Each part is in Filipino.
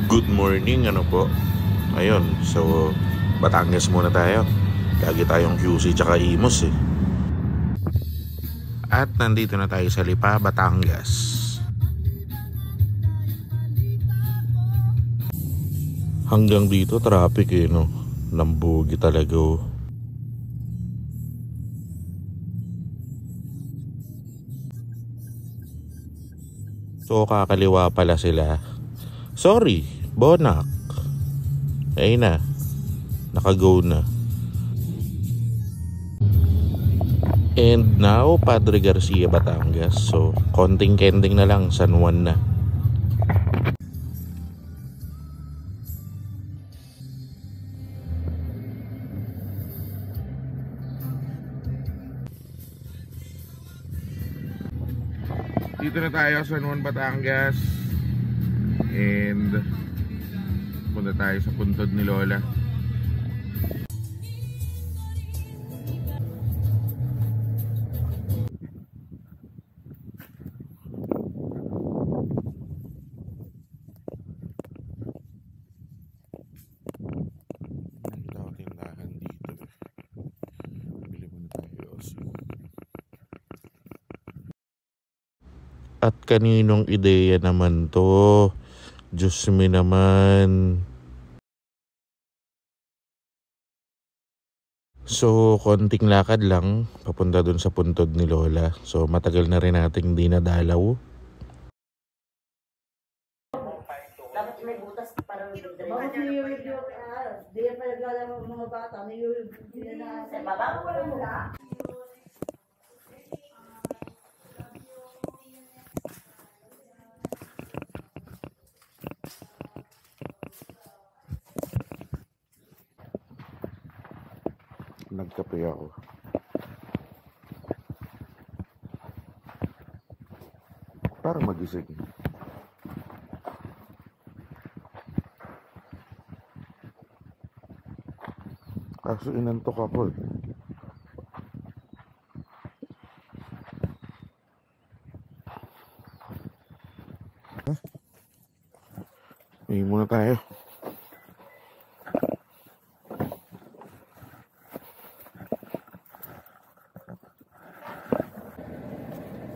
Good morning, ano po. Ayun, so Batangas muna tayo. Lagi tayong QC tsaka Imos eh. At nandito na tayo sa Lipa, Batangas. Hanggang dito traffic eh, no? Lambugi talaga oh. So kakaliwa pala sila. Sorry, Bonak. Ayun na. Naka-go na. And now, Padre Garcia, Batangas. So, konting kending na lang, San Juan na. Dito na tayo, San Juan, Batangas. And punta tayo sa puntod ni Lola. At kaninong ideya naman to? Diyos me naman. So, konting lakad lang papunta dun sa puntod ni Lola. So, matagal na rin nating di nadalaw. Dapat may butas parang bakit niyuyug yung di pa naglalaro ng mga bata niyuyug na sa baba ko lang mula. Nagkape ako. Para magising. Kaso inantok ako eh. Hindi muna tayo.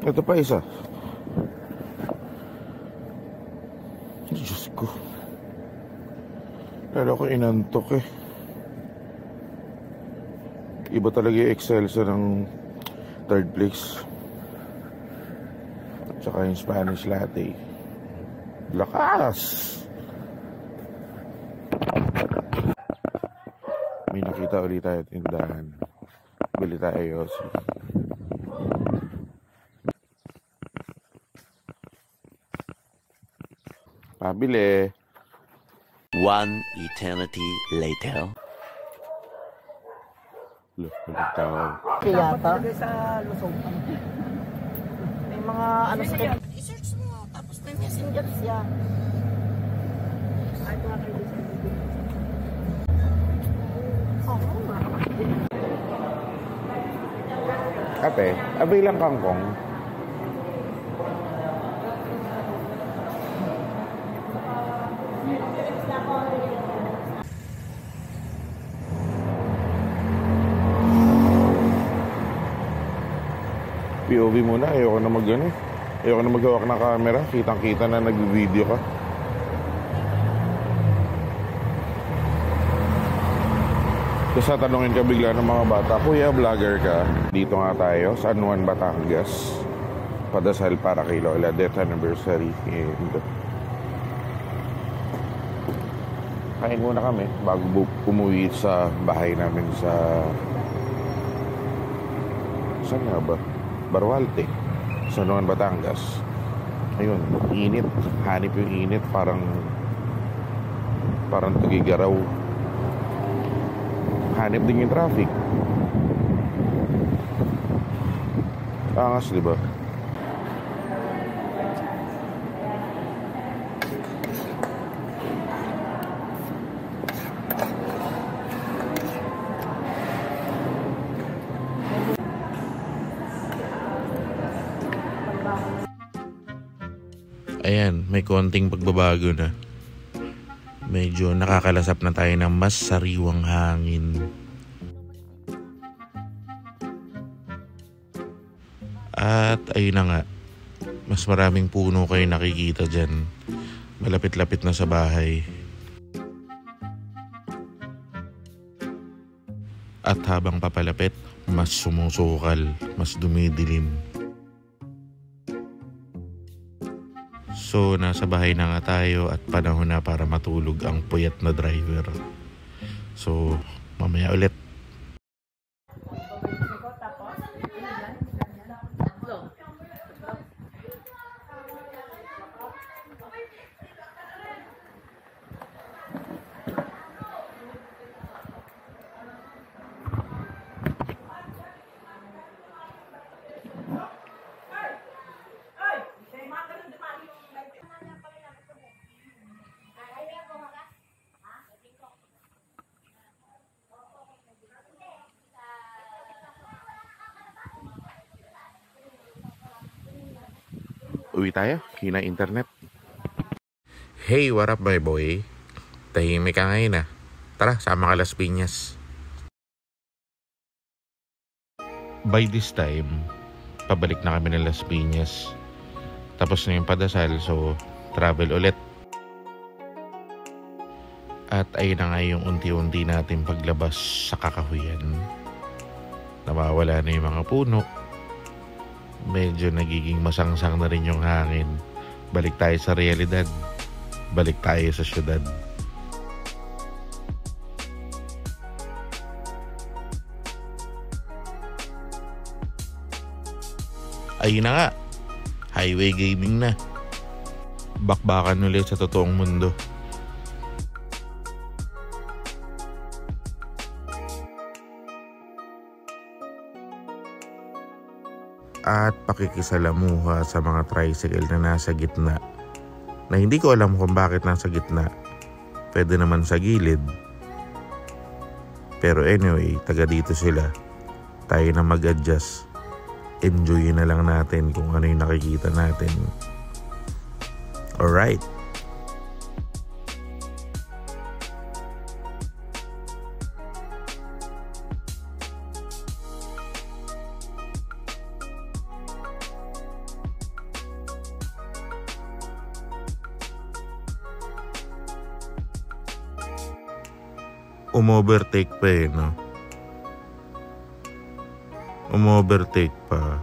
Ito pa isa. Diyos ko. Lalo ko inantok eh. Iba talaga yung Excelsa ng third place. At saka yung Spanish latte. Lakas! May nakita ulit tayo tindahan. Bili tayo. Pabili. One eternity later. Look, tawag. Kiyata. Sa Luzon. May mga ano sa i-search mo tapos may messenger siya. Ay, Ate, abay lang kangkong. POV muna, ayoko na mag-ano eh. Ayoko na maghawak ng camera. Kitang-kita na nag-video ka. Tapos tatanungin ka bigla ng mga bata, Kuya, vlogger ka. Dito nga tayo, San Juan, Batangas. Padasal para kay Lola, death anniversary. And kain muna kami bago umuwi sa bahay namin sa... Saan nga ba? Barualte, San Juan, Batangas. Ayun, init. Hanip yung init. Parang tagigaraw. Hanip din yung traffic. Angas, diba? pagbaho Ayan, may konting pagbabago na. Medyo nakakalasap na tayo ng mas sariwang hangin. At ayun na nga, mas maraming puno kayo nakikita dyan. Malapit-lapit na sa bahay. At habang papalapit, mas sumusukal, mas dumidilim. So, nasa bahay na nga tayo at panahon na para matulog ang puyat na driver. So, mamaya ulit. Uwi tayo, hina internet. Hey, what up my boy? Tahimik ka ngayon ah. Tara, sama ka Las Piñas. By this time, pabalik na kami ng Las Piñas. Tapos na yung padasal, so travel ulit. At ayun na nga yung unti-unti natin paglabas sa kakahuyan. Nawawala na yung mga puno. Medyo nagiging masangsang na rin yung hangin. Balik tayo sa realidad. Balik tayo sa syudad. Ayun na nga, highway gaming na. Bakbakan ulit sa totoong mundo. At pakikisalamuha sa mga tricycle na nasa gitna, na hindi ko alam kung bakit nasa gitna. Pwede naman sa gilid. Pero anyway, taga dito sila. Tayo na mag-adjust. Enjoy na lang natin kung ano yung nakikita natin. Alright. Umovertake pa eh, no? Umovertake pa.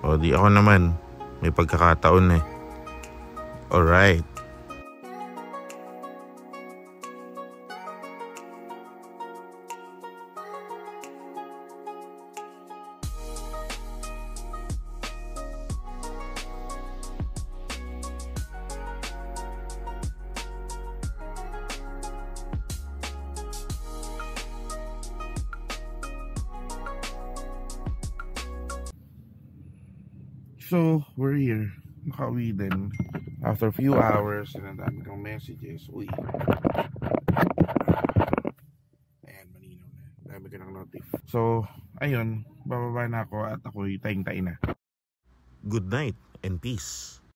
O di ako naman, may pagkakataon eh. Alright. So, we're here. Nakauwi din. After a few hours, and ang dami kong messages. Uy. Ayan, malinaw na. Dami ko ng notif. So, ayun. Bababa na ako at ako'y taing-tain na. Good night and peace.